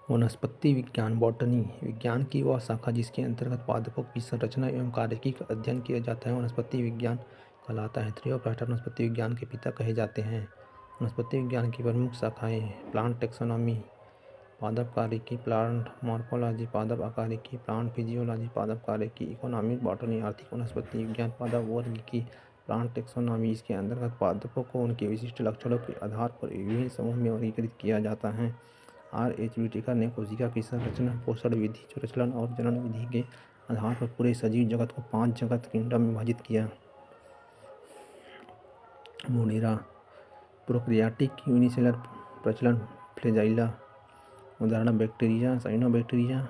वनस्पति विज्ञान बॉटनी विज्ञान की वह शाखा जिसके अंतर्गत पादपों की संरचना एवं कार्यकी का अध्ययन किया जाता है वनस्पति विज्ञान कहलाता है। थियोफ्रास्टा वनस्पति विज्ञान के पिता कहे जाते हैं। वनस्पति विज्ञान की प्रमुख शाखाएं प्लांट टेक्सोनॉमी पादप कार्यकी, प्लांट मॉर्फोलॉजी पादप आकारिकी, प्लांट फिजियोलॉजी पादप कार्यकी, इकोनॉमिक बॉटनी आर्थिक वनस्पति विज्ञान पादप वर्गीकी, प्लांट टेक्सोनॉमी इसके अंतर्गत पादपों को उनके विशिष्ट लक्षणों के आधार पर विभिन्न समूह में वर्गीकृत किया जाता है। R.H. व्हिटेकर ने कोशिका की संरचना, पोषण विधि, प्रचलन और जनन विधि के आधार पर पूरे सजीव जगत को 5 जगत किंगडम में विभाजित किया। मोनेरा प्रोकैरियोटिक यूनिसेलुलर प्रचलन फ्लैजेला उदाहरण bacteria, cyanobacteria,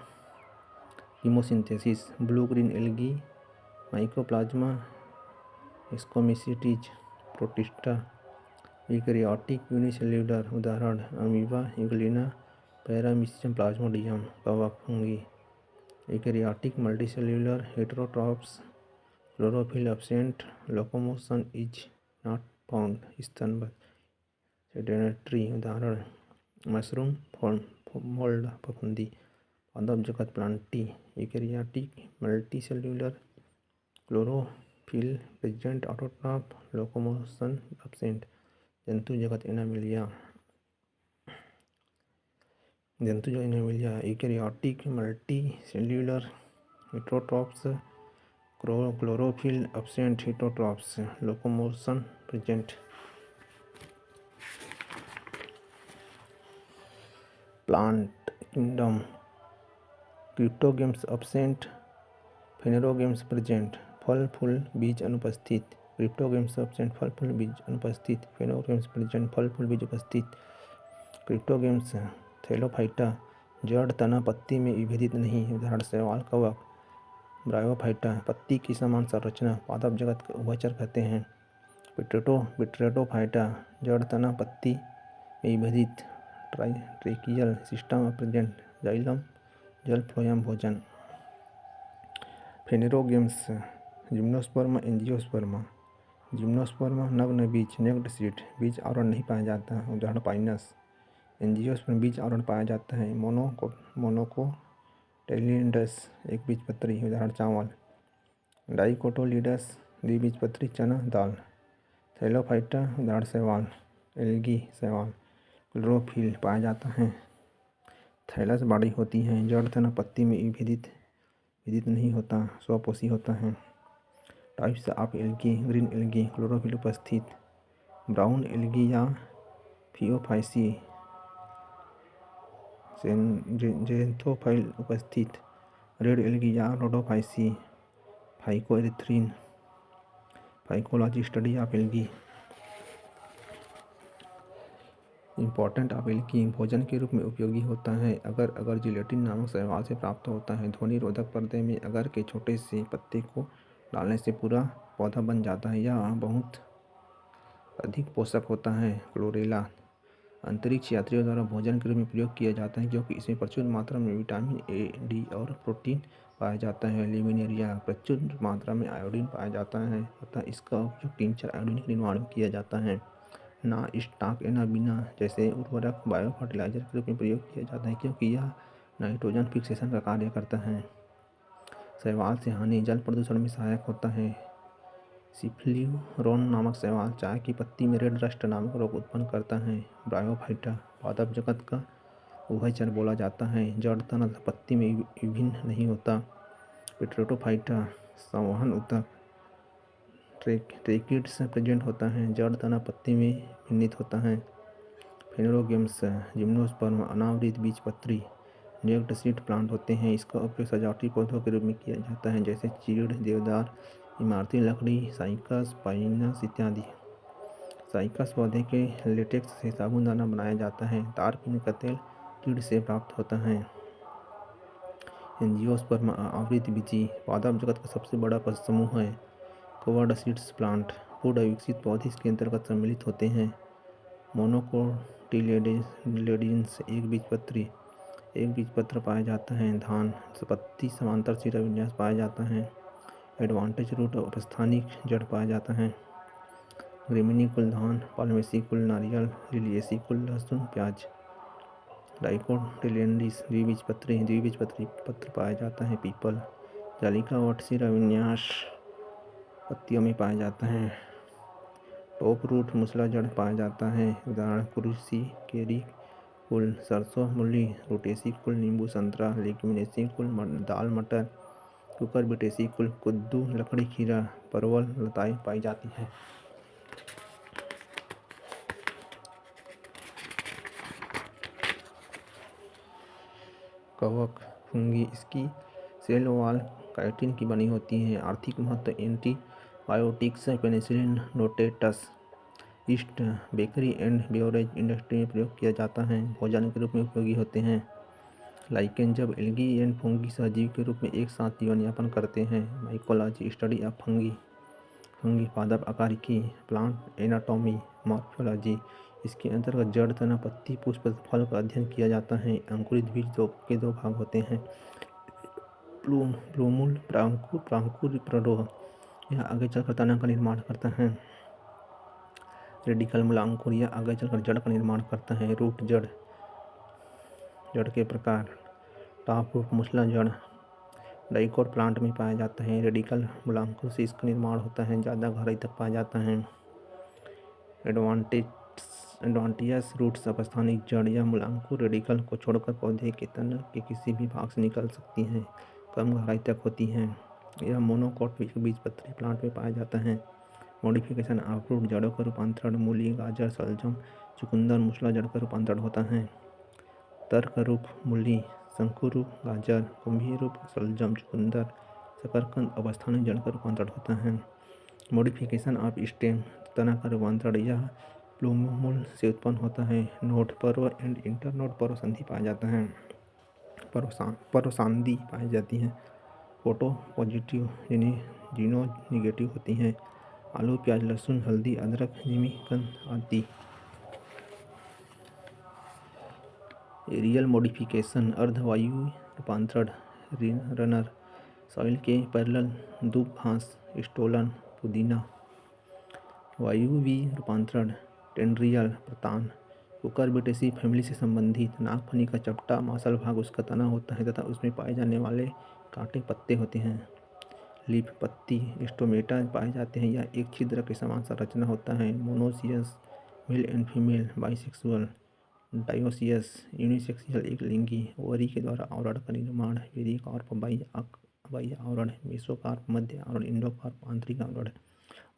chemosynthesis, blue green algae, mycoplasma, ascomycetes, protista. Eukaryotic unicellular उदाहरण अमीबा, यूग्लिना, पैरामीशियम, प्लाज्मोडियम, कवक, fungi. Eukaryotic multicellular heterotrophs, chlorophyll absent, locomotion is not found, स्तनबद्ध, सेडेंटरी उदाहरण mushroom, mould, फफूंदी। पादप जगत plantae eukaryotic multicellular, chlorophyll present, autotroph, locomotion absent. जंतु जगत animalia eukaryotic multicellular, heterotrophs, chlorophyll absent, heterotrophs, locomotion present. Plant kingdom cryptogams absent, phanerogams present. फल फूल बीज अनुपस्थित, क्रिप्टोगेम्स एब्सेंट, फल फूल बीज अनुपस्थित, फेनेरोगेम्स प्रेजेंट, फल फूल बीज उपस्थित। क्रिप्टोगेम्स थैलोफाइटा जड़ तना पत्ती में विभेदित नहीं, उदाहरण शैवाल, कवक। ब्रायोफाइटा पत्ती की समान संरचना, पादप जगत का उभयचर कहते हैं। विट्रेटोफाइटा जड़ तना पत्ती में विभेदित, ट्रैकियल सिस्टम प्रेजेंट, जाइलम, जल फ्लोएम भोजन। फेनेरोगेम्स जिम्नोस्पर्म, एंजियोस्पर्म। जिम्नोस्पर्म नग्न बीज, नेक्ड सीड, बीज आवरण नहीं पाया जाता, उदाहरण पाइनस। एंजियोस्पर्म बीज आवरण पाया जाता है, मोनोकोटिलिडस एक बीजपत्री, उदाहरण चावल। डाइकोटिलिडस द्विबीजपत्री, चना, दाल। थैलोफाइटा उदाहरण शैवाल, एल्गी, शैवाल। क्लोरोफिल पाया जाता है, थैलस बॉडी होती है, जड़ तना पत्ती में विभेदित नहीं होता, स्वपोषी होता है। Types of algae green algae, chlorophyll उपस्थित। ब्राउन एल्गी या फियोफाइसी, ज़ैंथोफाइल उपस्थित। रेड एल्गी या rhodophyceae, phycoerythrin. Phycology study of algae. Important of algae भोजन के रूप में उपयोगी होता है। अगर जिलेटिन नामक शैवाल से प्राप्त होता है। ध्वनि रोधक पर्दे में अगर के छोटे से पत्ते को डालने से पूरा पौधा बन जाता है। यह बहुत अधिक पोषक होता है। क्लोरेला अंतरिक्ष यात्रियों द्वारा भोजन के रूप में प्रयोग किया जाता है क्योंकि इसमें प्रचुर मात्रा में विटामिन ए, डी और प्रोटीन पाया जाता है। ल्यूमिनेरिया प्रचुर मात्रा में आयोडीन पाया जाता है अतः इसका उपयोग टिंचर आयोडीन के निर्माण में किया जाता है। ना स्टॉक एनाबिना जैसे उर्वरक बायो फर्टिलाइजर के रूप में प्रयोग किया जाता है क्योंकि यह नाइट्रोजन फिक्सेशन का कार्य करता है। शैवाल से हानि जल प्रदूषण में सहायक होता है। सिफ्ल्यूरोन नामक शैवाल चाय की पत्ती में रेड रस्ट नामक रोग उत्पन्न करता है। ब्रायोफाइटा पादप जगत का उभयचर बोला जाता है, जड़ तना तथा पत्ती में विभिन्न नहीं होता। विट्रेटोफाइटा संवहन ऊतक ट्रैकिड्स प्रेजेंट होता है, जड़ तना पत्ती में भिन्नित होता है। फेनेरोगेम्स जिम्नोस्पर्म अनावृत बीजपत्री नेक्ड सीड प्लांट होते हैं। इसका उपयोग सजावटी पौधों के रूप में किया जाता है जैसे चीड़, देवदार, इमारती लकड़ी, साइकस, पाइनस इत्यादि। साइकस पौधे के लेटेक्स से साबुनदाना बनाया जाता है। तारपीन का तेल चीड़ से प्राप्त होता है। एंजियोस्पर्म आवृतबीजी पादप जगत का सबसे बड़ा समूह है। कवर्ड सीड्स प्लांट पूर्ण विकसित पौधे इसके अंतर्गत सम्मिलित होते हैं। मोनोकोटिलेडोन्स एक बीजपत्र पाया जाता है। धान पत्ती समांतर सिरा विन्यास पाया जाता है। एडवांटेज रूट उपस्थानिक जड़ पाया जाता है। ग्रेमिनी कुल धान, पाल्मेसी कुल नारियल, लिलिएसी कुल लहसुन, प्याज। डाइकोटिलेडोन्स द्विबीजपत्री पत्र पाया जाता है। पीपल जालिका वट शिराविन्यास पत्तियों में पाया जाता है। टॉप रूट मूसला जड़ पाया जाता है। उदाहरण कुरुसी, केरी कुल, सरसों, मूली, रोटेसी कुल, नींबू, संतरा, लेग्यूमिनेसी कुल, दाल, मटर, कुकुरबिटेसी कुल, कद्दू, लकड़ी, खीरा, परवल, लताएं पाई जाती हैं। कवक फंगी इसकी सेल वॉल काइटिन की बनी होती है। आर्थिक महत्व एंटीबायोटिक्स, पेनिसिलिन, रोटेटस, yeast, bakery and beverage industry में प्रयोग किया जाता है। भोजन के रूप में उपयोगी होते हैं। लाइकेन जब एल्गी एंड फंगी सहजीवी के रूप में एक साथ जीवन यापन करते हैं। माइकोलॉजी स्टडी ऑफ फंगी पादप आकारिकी, प्लांट एनाटॉमी, मॉर्फोलॉजी इसके अंतर्गत जड़, तना, पत्ती, पुष्प, फल का अध्ययन किया जाता है। अंकुरित बीज के दो भाग होते हैं, प्लूमुल, प्रांकुर, प्ररोह। यह आगे चलकर तना का निर्माण करता है। रेडिकल मूलांकुर, यह आगे चलकर जड़ का निर्माण करता है। रूट जड़ के प्रकार, टॉप रूट मूसला जड़ डाइकोट प्लांट में पाया जाता है। रेडिकल मूलांकुर से इसका निर्माण होता है, ज़्यादा गहराई तक पाया जाता है। एडवांटियस रूट्स, अपस्थानिक जड़ या मूलांकुर रेडिकल को छोड़कर पौधे के तने के किसी भी भाग से निकल सकती हैं, कम गहराई तक होती हैं। यह मोनोकोट बीजपत्री प्लांट में पाया जाता है। मॉडिफिकेशन ऑफ रूट, जड़ों का रूपांतरण, मूली, गाजर, शलजम, चुकंदर, मूसला जड़ का रूपांतरण होता है। तर्क रूप मूली, शंकुरूप गाजर, कुंभी रूप शलजम, चुकंदर, शकरकंद, अवस्थानिक जड़ का रूपांतरण होता है। मॉडिफिकेशन ऑफ स्टेम, तना का रूपांतरण, यह प्लूमुल से उत्पन्न होता है। नोड, पर्व एंड इंटरनोड पर्व संधि पाया जाता है। पर्व संधि पाई जाती है। फोटो पॉजिटिव, जीनो निगेटिव होती हैं। आलू, प्याज, लहसुन, हल्दी, अदरक, जिमीकंद आदि। एरियल मॉडिफिकेशन, अर्धवायु रूपांतरण, रनर, सॉइल के पैरेलल, दूब घास, स्टोलन, पुदीना। वायुवी रूपांतरण, टेंड्रियल, प्रतान, कुकुरबिटेसी फैमिली से संबंधित। नागफनी का चपटा मांसल भाग उसका तना होता है तथा उसमें पाए जाने वाले कांटे पत्ते होते हैं। लीफ, पत्ती, स्टोमेटा पाए जाते हैं। यह एक छिद्र के समान संरचना होता है। Monoecious, male and female, bisexual, dioecious, unisexual, एक लिंगी। ओवरी के द्वारा आवरण का निर्माण, पेरिकार्प, बाह्य आवरण, मेसोकार्प, मध्य आवरण, इंडोकार्प, आंतरिक आवरण।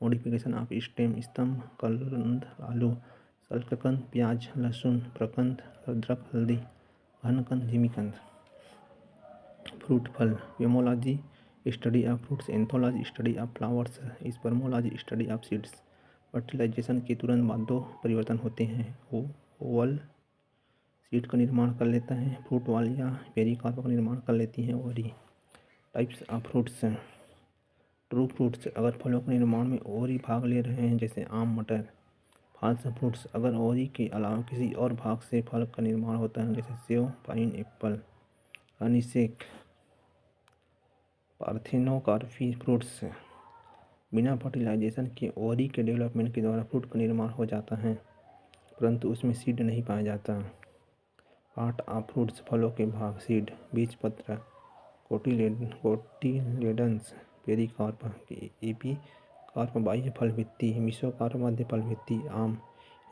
मॉडिफिकेशन ऑफ स्टेम, स्तंभ, कंद, आलू, शल्ककंद, प्याज, लहसुन, प्रकंद, अदरक, हल्दी, घनकंद, जिमीकंद। फ्रूट, फल, pomology study of fruits, anthology study of flowers, spermology study of seeds. Fertilisation के तुरंत बाद दो परिवर्तन होते हैं। ओवल सीड का निर्माण कर लेता है। फ्रूट वॉल या पेरिकार्प का निर्माण कर लेती हैं ovary. Types of fruits, true fruits, अगर फलों के निर्माण में ओवरी भाग ले रहे हैं जैसे आम, मटर। फॉल्स फ्रूट्स, अगर ओवरी के अलावा किसी और भाग से फल का निर्माण होता है जैसे सेव, पाइन एप्पल। अनिषेक, पार्थेनोकार्पी फ्रूट्स, बिना फर्टिलाइजेशन के ओवरी के डेवलपमेंट के द्वारा फ्रूट का निर्माण हो जाता है परंतु उसमें सीड नहीं पाया जाता। पार्ट ऑफ फ्रूट्स, फलों के भाग, सीड, बीजपत्र, कोटिलेडन्स, पेरिकार्प, एपीकार्प, बाह्य फल भित्ति, मेसोकार्प, मध्य फल भित्ति, आम,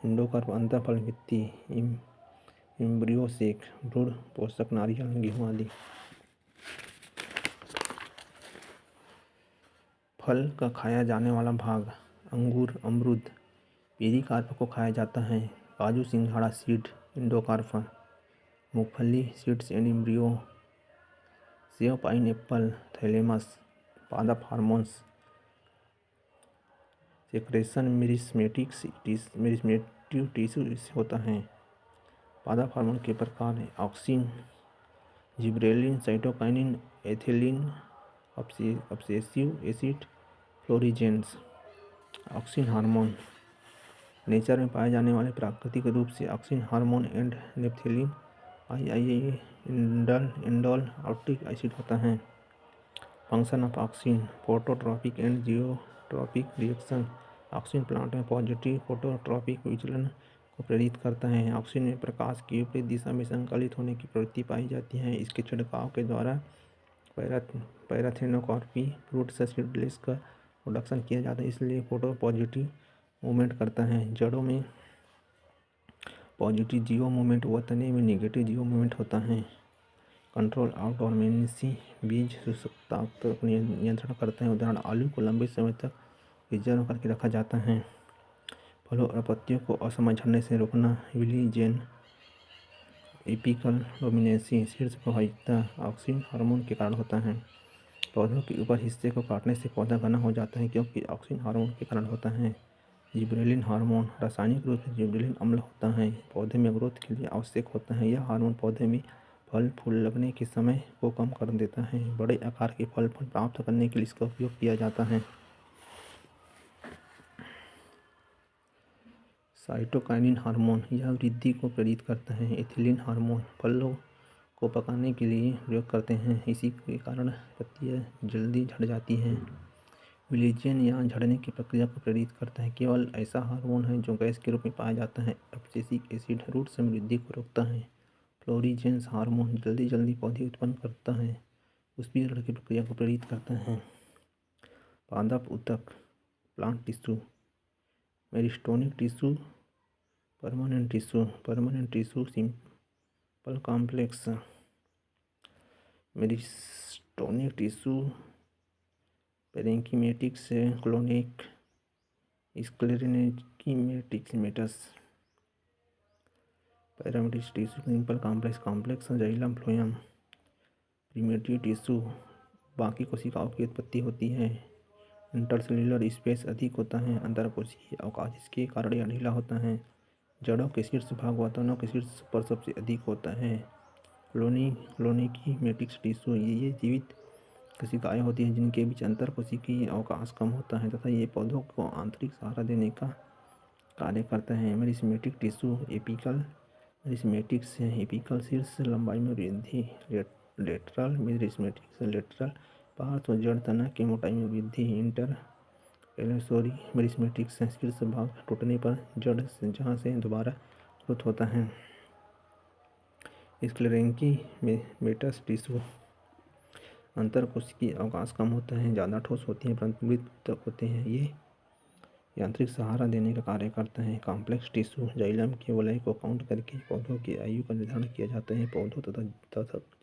इंडोकार्प, अंतर फल भित्ति, एम्ब्रियो सेक, भ्रूण पोषक, नारियल, गेहूँ आदि। फल का खाया जाने वाला भाग, अंगूर, अमरूद, पेरिकार्प को खाया जाता है। काजू, सिंघाड़ा, सीड, इंडोकार्प। मूंगफली, सीड्स एंड एम्ब्रियो। सेव, पाइन एप्पल, थैलेमस। पादप हार्मोन्स, सेक्रेशन मेरिस्टेमेटिव टिश्यू से होता है। पादप हार्मोन के प्रकार, auxin, gibberellin, cytokinin, ethylene, abscisic acid, florigens. Auxin hormone, nature में पाए जाने वाले प्राकृतिक रूप से auxin hormone and naphthalene indole optic acid होता है। Function of auxin, phototropic and geotropic reaction. Auxin plant में पॉजिटिव फोटोट्रॉपिक विचलन को प्रेरित करता है। ऑक्सीजन में प्रकाश की विपरीत दिशा में संकलित होने की प्रवृत्ति पाई जाती है। इसके छिड़काव के द्वारा पैराथेनोकॉर्पी रूट से सीडलेस का प्रोडक्शन किया जाता है, इसलिए फोटो पॉजिटिव मूवमेंट करता है। जड़ों में पॉजिटिव जीरो मूवमेंट व तने में निगेटिव जीरो मूवमेंट होता है। कंट्रोल आउट और मेनेसी बीज सूचकता को नियंत्रण करते हैं। उदाहरण, आलू को लंबे समय तक प्रिजर्व करके रखा जाता है। फलों और पत्तियों को असमय झड़ने से रोकना। विली जेन एपिकल डोमिनेंसी शीर्ष प्रभाविता ऑक्सीन हार्मोन के कारण होता है। पौधों के ऊपर हिस्से को काटने से पौधा घना हो जाता है क्योंकि ऑक्सीन हार्मोन के कारण होता है। जिबरेलिन हार्मोन रासायनिक रूप से जिबरेलिन अम्ल होता है, पौधे में ग्रोथ के लिए आवश्यक होता है। यह हार्मोन पौधे में फल फूल लगने के समय को कम कर देता है। बड़े आकार के फल फूल प्राप्त करने के लिए इसका उपयोग किया जाता है। साइटोकाइनिन हार्मोन यह वृद्धि को प्रेरित करता है। एथिलीन हार्मोन फलों को पकाने के लिए प्रयोग करते हैं, इसी के कारण पत्तियां जल्दी झड़ जाती हैं। विलेजियन यहाँ झड़ने की प्रक्रिया को प्रेरित करता है। केवल ऐसा हार्मोन है जो गैस के रूप में पाया जाता है। एब्सिसिक एसिड रूट समृद्धि को रोकता है। फ्लोरीजेंस हार्मोन जल्दी पौधे उत्पन्न करता है, पुष्पीकरण की प्रक्रिया को प्रेरित करता है। पादप ऊतक plant tissue meristematic tissue permanent tissue simple complex meristematic tissue parenchyma clonic sclerenchyma पैरामेटिक tissue simple complex xylem phloem primitive tissue बाकी कोशिकाओं की उत्पत्ति होती है। इंटरसेल्युलर स्पेस अधिक होता है। अंतरकोशिकीय अवकाश इसके कारण यह ढीला होता है। जड़ों के शीर्ष भाग व तनों के शीर्ष पर सबसे अधिक होता है। क्लोनिकीमेटिक्स टिश्यू ये जीवित कोशिकाएं होती हैं जिनके बीच अंतर कोशिकीय अवकाश कम होता है तथा ये पौधों को आंतरिक सहारा देने का कार्य करता है। मेरिस्टेमिक टिश्यू एपिकल शीर्ष लंबाई में वृद्धि। लेटरल मेरिस्टेमिक लेटरल पार्श्व जड़ तना की मोटाई में वृद्धि। इंटरकैलेसोरी मेरिस्टेमिक शीर्ष भाग टूटने पर जड़ जहाँ से दोबारा ग्रोथ होता है। स्क्लेरेंकीमेटस टिश्यू अंतर कोशिकीय अवकाश कम होता है, ज़्यादा ठोस होती हैं परंतु मृत तक होते हैं। ये यांत्रिक सहारा देने का कार्य करता है। कॉम्प्लेक्स टिश्यू जाइलम के वलय को काउंट करके पौधों की आयु का निर्धारण किया जाता है। पौधों तथा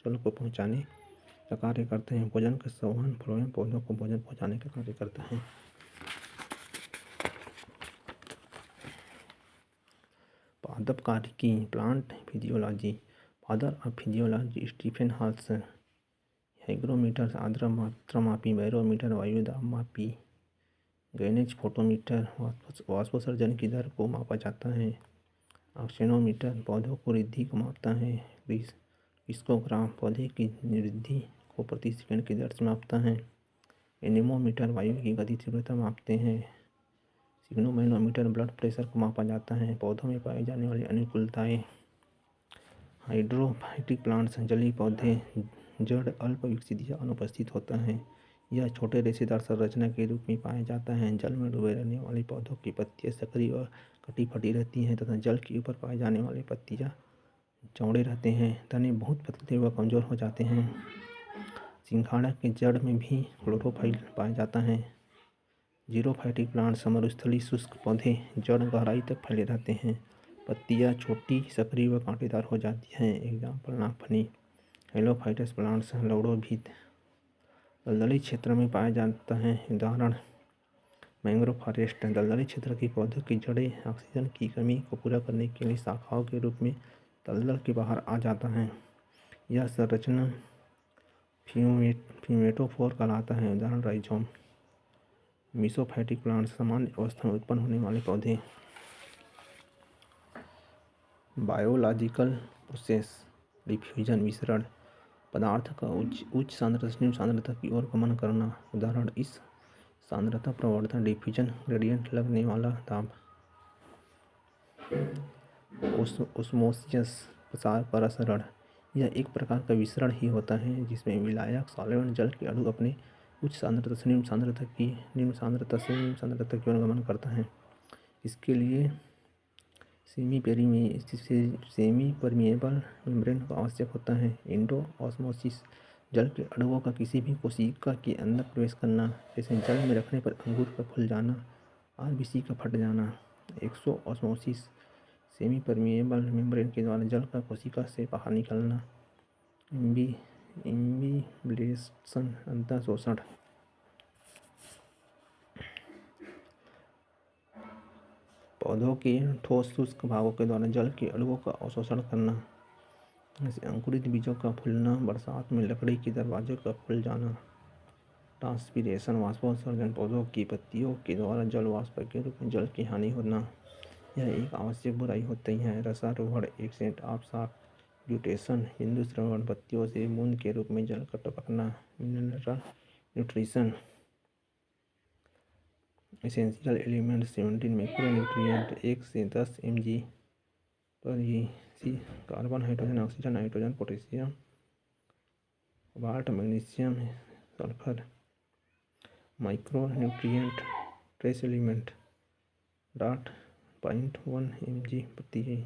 जल को पहुँचाने का कार्य करते हैं। भोजन का संवहन फ्लोएम पौधों को भोजन पहुँचाने का कार्य करता है। पादप कार्यकी plant physiology father of physiology Stephen Hales hygrometer आर्द्र मात्रा मापी, बैरोमीटर वायु दाब मापी, गैनेज फोटोमीटर वाष्पोत्सर्जन की दर को मापा जाता है। ऑक्सीनोमीटर पौधों को वृद्धि को मापता है। क्रिस्कोग्राम पौधे की वृद्धि को प्रति सेकंड की दर से मापता है। एनीमोमीटर वायु की गति तीव्रता मापते हैं। सिग्नोमैनोमीटर ब्लड प्रेशर को मापा जाता है। पौधों में पाई जाने वाली अनुकूलताएं। हाइड्रोफाइटिक प्लांट्स जलीय पौधे जड़ अल्प विकसित या अनुपस्थित होता है। यह छोटे रेशेदार संरचना के रूप में पाया जाता है। जल में डूबे रहने वाले पौधों की पत्तियां सक्रिय और कटी फटी रहती हैं तथा जल के ऊपर पाए जाने वाले पत्तियां चौड़े रहते हैं। तने बहुत पतले व कमजोर हो जाते हैं। सिंघाड़ा के जड़ में भी क्लोरोफाइल पाया जाता है। जीरोफाइटिक प्लांट्स मरुस्थलीय शुष्क पौधे जड़ गहराई तक फैले रहते हैं। पत्तियां छोटी, सक्रिय व कांटेदार हो जाती हैं। एग्जाम्पल नागफनी। हेलोफाइटस प्लांट्स लौड़ोभित दलदली क्षेत्र में पाया जाता है। उदाहरण मैंग्रोव फॉरेस्ट। दलदली क्षेत्र के पौधों की जड़ें ऑक्सीजन की कमी को पूरा करने के लिए शाखाओं के रूप में दलदल के बाहर आ जाता है। यह संरचना फ्यूमेटोफोर कहलाता है। उदाहरण राइजोम। मीसोफाइटिक प्लांट्स सामान्य अवस्था में उत्पन्न होने वाले पौधे। बायोलॉजिकल प्रोसेस डिफ्यूजन विसरण पदार्थ का उच्च सांद्रता से निम्न सांद्रता की ओर गमन करना। उदाहरण इस सांद्रता प्रवणता डिफ्यूजन ग्रेडियंट लगने वाला दाब। ओस्मोसिस प्रसरण यह एक प्रकार का विसरण ही होता है जिसमें विलायक सॉल्वेंट जल के अणु अपने उच्च सांद्रता से निम्न सांद्रता की ओर गमन करता है। इसके लिए सेमी परमिएबल मेम्ब्रेन को आवश्यक होता है। एंडोऑस्मोसिस जल के अणुओं का किसी भी कोशिका के अंदर प्रवेश करना, जैसे जल में रखने पर अंगूर का फूल जाना, आरबीसी का फट जाना। एक्सोऑस्मोसिस सेमी परमिएबल मेम्ब्रेन के द्वारा जल का कोशिका से बाहर निकलना। इम्बिब्लेशन अंतः शोषण पौधों के ठोस शुष्क भागों के द्वारा जल के अणुओं का अवशोषण करना, जैसे अंकुरित बीजों का फूलना, बरसात में लकड़ी के दरवाजे का खुल जाना। ट्रांसपीरेशन वाष्पोत्सर्जन पौधों की पत्तियों के द्वारा जल वाष्प के रूप में जल की हानि होना, यह एक आवश्यक बुराई होती है। रसारोहण एक्सेंट ऑफ शॉक ब्यूटेशन बिंदु श्रवण पत्तियों से बूंद के रूप में जल का टपकना। Mineral nutrition essential element 17 macronutrient 1 से 10 mg पर ईसी carbon, hydrogen, oxygen, nitrogen, potassium, cobalt, magnesium, sulphur. Micronutrient trace element 0.1 mg प्रति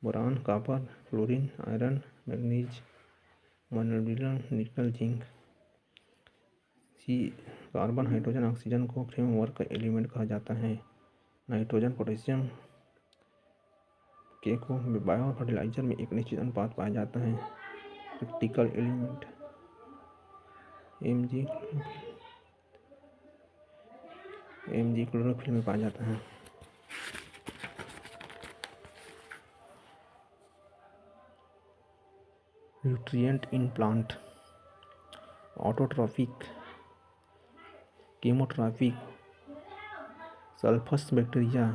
boron, copper, chlorine, iron, manganese, molybdenum, nickel, zinc. C carbon, hydrogen, oxygen को फ्रेमवर्क एलिमेंट कहा जाता है। Nitrogen, potassium के को बायो फर्टिलाइजर में एक निश्चित अनुपात पाया जाता है। क्रिटिकल एलिमेंट mg क्लोरोफिल में पाया जाता है। Nutrient in plant autotrophic, chemotrophic, sulphur bacteria,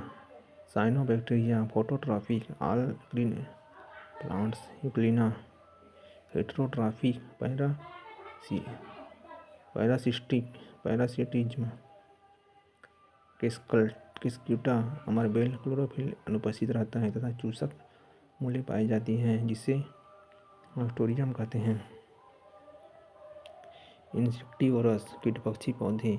cyanobacteria, phototrophic, all green plants, euglena. Heterotrophic, parasitism, cuscuta, अमरबेल। क्लोरोफिल अनुपस्थित रहता है तथा चूसक मूलें पाई जाती हैं जिसे ऑडिटोरियम कहते हैं। इंसेक्टिवोरस कीटपक्षी पौधे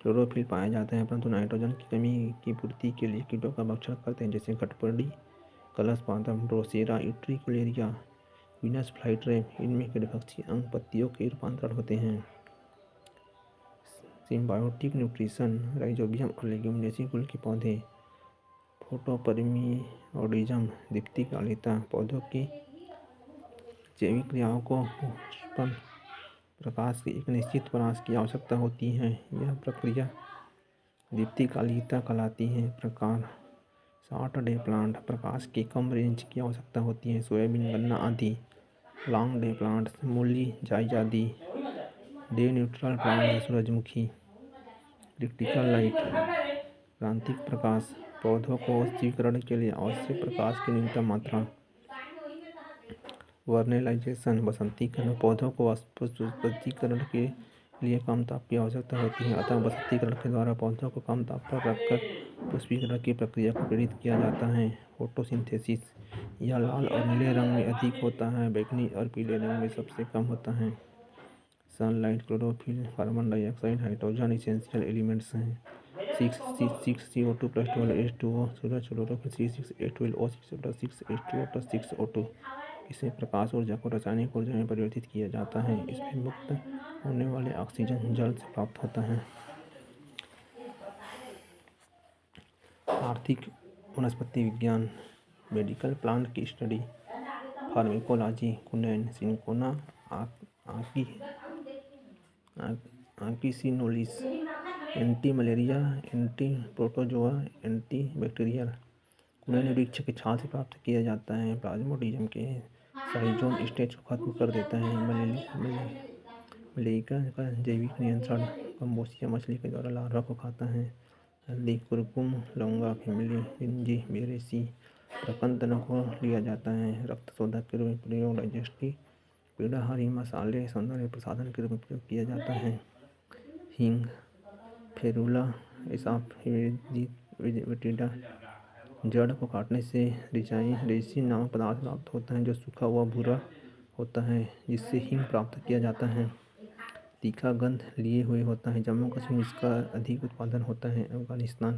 क्लोरोफिल पाया जाता है परंतु नाइट्रोजन की कमी की पूर्ति के लिए कीटों का भक्षण करते हैं, जैसे घटपर्डी, कलश पादप, ड्रोसेरा, यूट्रिकुलेरिया, वीनस फ्लाईट्रैप। इनमें कीटपक्षी अंग पत्तियों के रूपांतरण होते हैं। सिम्बायोटिक न्यूट्रिशन राइजोबियम और लेग्यूमिनेसी कुल के पौधे। फोटोपरिमियोडिज्म दीप्तिकालिता पौधों की जैविक क्रियाओं को पुष्पन प्रकाश के एक निश्चित प्रकाश की आवश्यकता होती है। यह प्रक्रिया दीप्तिकालिता कहलाती है। प्रकार शॉर्ट डे प्लांट प्रकाश के कम रेंज की आवश्यकता होती है, सोयाबीन, गन्ना आदि। लॉन्ग डे प्लांट्स मूली, जायद आदि। डे न्यूट्रल प्लांट सूरजमुखी। क्रिटिकल लाइट क्रांतिक प्रकाश पौधों को वशीकरण के लिए आवश्यक प्रकाश की न्यूनतम मात्रा। वर्नेलाइजेशन बसंतीकरण पौधों को वशीकरण के लिए कम ताप की आवश्यकता होती है, अतः बसंतीकरण के द्वारा पौधों को कम ताप पर रखकर पुष्पीकरण की प्रक्रिया को प्रेरित किया जाता है। फोटोसिंथेसिस यह लाल और नीले रंग में अधिक होता है, बैंगनी और पीले रंग में सबसे कम होता है। Sunlight, chlorophyll, carbon dioxide, hydrogen essential elements हैं। 6 CO2 + 12 H2O सूरज क्लोरोफिल 3 6 8 12 O 6 H2O + 6 O2 इससे प्रकाश ऊर्जा को रासायनिक ऊर्जा में परिवर्तित किया जाता है। इसमें मुक्त होने वाले ऑक्सीजन जल से प्राप्त होता है। आर्थिक वनस्पति विज्ञान मेडिकल प्लांट की स्टडी। फार्मेकोलॉजी कुनैन, cinchona, officinalis. Anti malaria, anti protozoa, anti bacterial. कुनैन वृक्ष के छाल से प्राप्त किया जाता है। प्लाज्मोडियम के साइजोन स्टेज को खत्म कर देता है। मलेरिया का जैविक नियंत्रण कंबोसिया मछली के द्वारा लार्वा को खाता है। हल्दी, कुरकुम, लौंगा फैमिली, जिंजीबेरेसी। प्रकंदनों को लिया जाता है। रक्त शोधक के रूप में प्रयोग, डाइजेस्टिव पीड़ा, हरी मसाले, सौंदर्य प्रसाधन के रूप में प्रयोग किया जाता है। हींग, फेरुला एसाफोइडिटा। जड़ को काटने से रेसिन नामक पदार्थ प्राप्त होता है जो सूखा हुआ भूरा होता है, जिससे हींग प्राप्त किया जाता है। तीखा गंध लिए हुए होता है। जम्मू कश्मीर में इसका अधिक उत्पादन होता है। अफगानिस्तान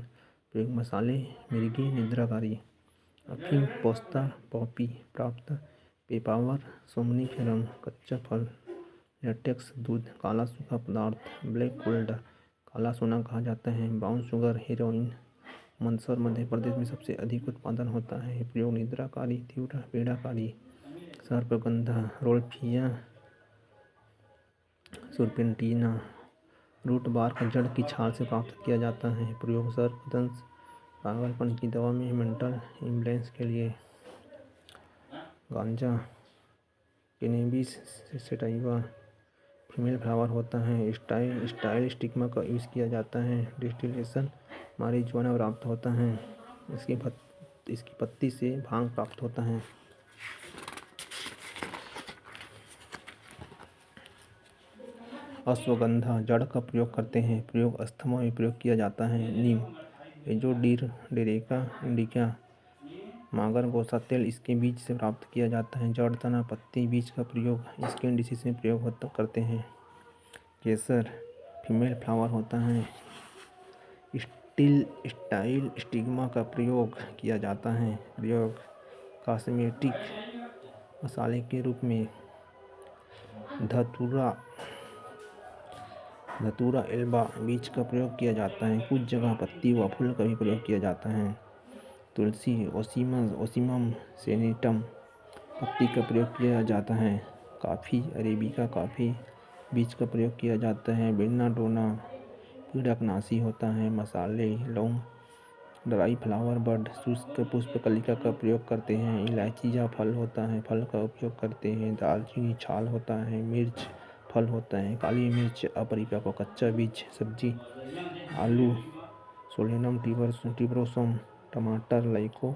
प्रयोग मसाले, मिर्गी, निद्राकारी। अफीम, पोस्ता, पॉपी प्राप्त, पेपावर, सोमनिफेरम, कच्चा फल, लेटेक्स, दूध, काला सूखा पदार्थ, ब्लैक गोल्ड, काला सोना कहा जाता है, brown sugar, heroin, Mandsaur Madhya Pradesh में सबसे अधिक उत्पादन होता है। प्रयोग निद्राकारी, तीव्र पीड़ाकारी, सर्पगंधा, रोल्फिया सुरपेंटिना, रूट बार्क जड़ की छाल से प्राप्त किया जाता है। प्रयोग सर्पदंश, पागलपन की दवा में, मेंटल इम्बैलेंस के लिए। गांजा, कैनेबिस सैटिवा, फीमेल फ्लावर होता है। स्टाइल स्टिग्मा का यूज़ किया जाता है। डिस्टिलेशन, मारिजुआना प्राप्त होता है। इसकी पत्ती से भांग प्राप्त होता है। अश्वगंधा जड़ का प्रयोग करते हैं। प्रयोग अस्थमा में प्रयोग किया जाता है। नीम, एजोडीर डेरेका इंडिका, मागरगोसा तेल इसके बीज से प्राप्त किया जाता है। जड़, तना, पत्ती, बीज का प्रयोग स्किन डिसीज में प्रयोग करते हैं। केसर, फीमेल फ्लावर होता है। स्टाइल स्टिग्मा का प्रयोग किया जाता है। प्रयोग कॉस्मेटिक मसाले के रूप में। धतूरा एल्बा बीज का प्रयोग किया जाता है। कुछ जगह पत्ती व फूल का भी प्रयोग किया जाता है। तुलसी, ओसीमम सेनेटम, पत्ती का प्रयोग किया जाता है। कॉफ़ी, अरेबिका कॉफ़ी, बीज का प्रयोग किया जाता है। बेल्लाडोना पीड़कनाशी होता है। मसाले, लौंग, ड्राई फ्लावर बड, शुष्क पुष्प कलिका का प्रयोग करते हैं। इलायची या फल होता है, फल का उपयोग करते हैं। दालचीनी छाल होता है। मिर्च फल होता है। काली मिर्च अपरिपक्व कच्चा बीज। सब्जी, आलू, सोलेनम टिबरोसम, टमाटर, लाइको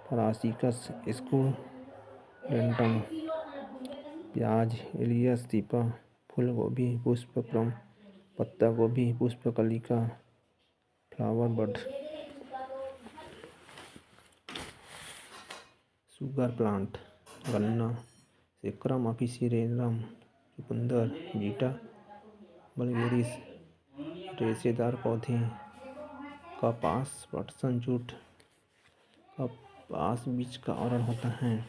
फरासिकस, स्कूडेंटम, प्याज, एलियस सीपा, फूल गोभी, पुष्पक्रम, पत्ता गोभी, पुष्पकलिका, फ्लावर बड। शुगर प्लांट, गन्ना, सेक्रम ऑफिसिनेरम, चुकंदर, बीटा वल्गेरिस, रेशेदार पौधे। कपास, पटसन, जूट, कपास बीज का आवरण होता है।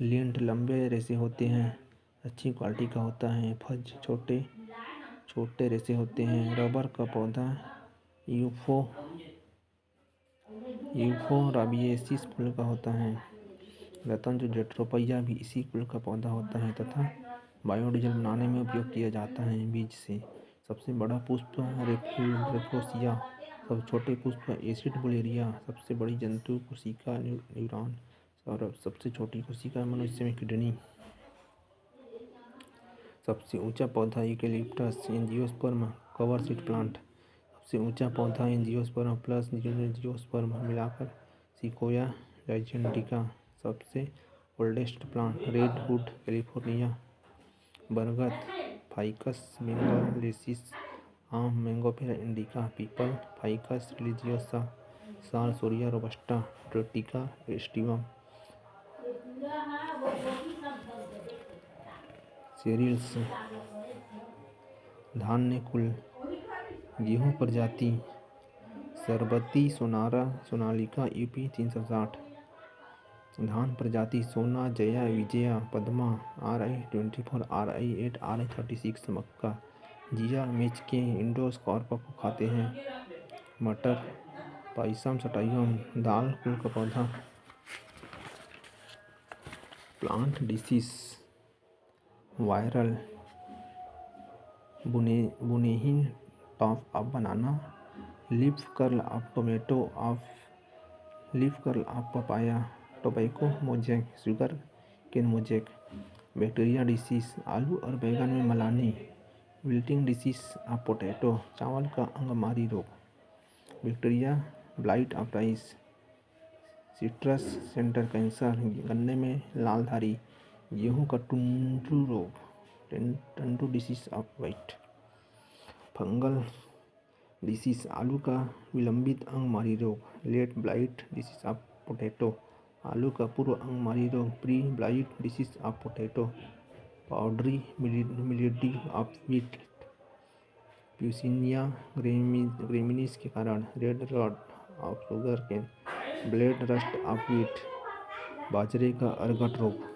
लिंट, लंबे रेशे होते हैं, अच्छी क्वालिटी का होता है। फज, छोटे छोटे रेशे होते हैं। रबर का पौधा, यूफोराबिएसिस कुल का होता है। रतन, जो जेट्रोपैया भी इसी कुल का पौधा होता है तथा बायोडीजल बनाने में उपयोग किया जाता है बीज से। सबसे बड़ा पुष्प रेफोसिया, सबसे छोटे पुष्प एसिड बुलेरिया, सबसे बड़ी जंतु कोशिका न्यूरॉन और सबसे छोटी कोशिका मनुष्य में किडनी। सबसे ऊंचा पौधा eucalyptus angiosperm cover seed plant. सबसे ऊंचा पौधा एंजियोस्पर्म प्लस एंजियोस्पर्म मिलाकर सिकोया जाइजेंटिका। सबसे ओल्डेस्ट प्लांट रेडवुड कैलिफोर्निया। बरगद, फाइकस बेंगालेंसिस। आम, मैंगोफेरा इंडिका। People, ficus religiosa. साल, सोरिया रोबस्टा, ट्रिटिका एस्टिवम। सीरियल्स, धान्य कुल, गेहूँ प्रजाति, सरबती, सोनारा, सोनालिका यूपी 360। धान प्रजाति, सोना, Jaya, Vijaya, Padma, RI-24, RI-8, RI-36। मक्का, जिया, मेचके, इंडोस कॉर्पा को खाते हैं। मटर, पाइसम सटाइवम, दाल कुल का पौधा। प्लांट डिसीज, वायरल, बुनेहिन top of banana, leaf curl of tomato, leaf curl of papaya, tobacco mosaic, sugarcane mosaic. Bacteria disease, आलू और बैंगन में मलानी। विल्टिंग डिसीज ऑफ पोटैटो, चावल का अंगमारी रोग। Bacteria blight of rice. Citrus centre cancer, गन्ने में लालधारी। गेहूं का टुंड्रू रोग, टंडू disease of wheat. Fungal disease, आलू का विलंबित अंगमारी रोग। Late blight disease of potato, आलू का पूर्व अंगमारी रोग। Pre blight disease of potato, powdery mildew of wheat. Puccinia graminis के कारण। Red rot of sugarcane, black rust of wheat, बाजरे का अर्गट रोग।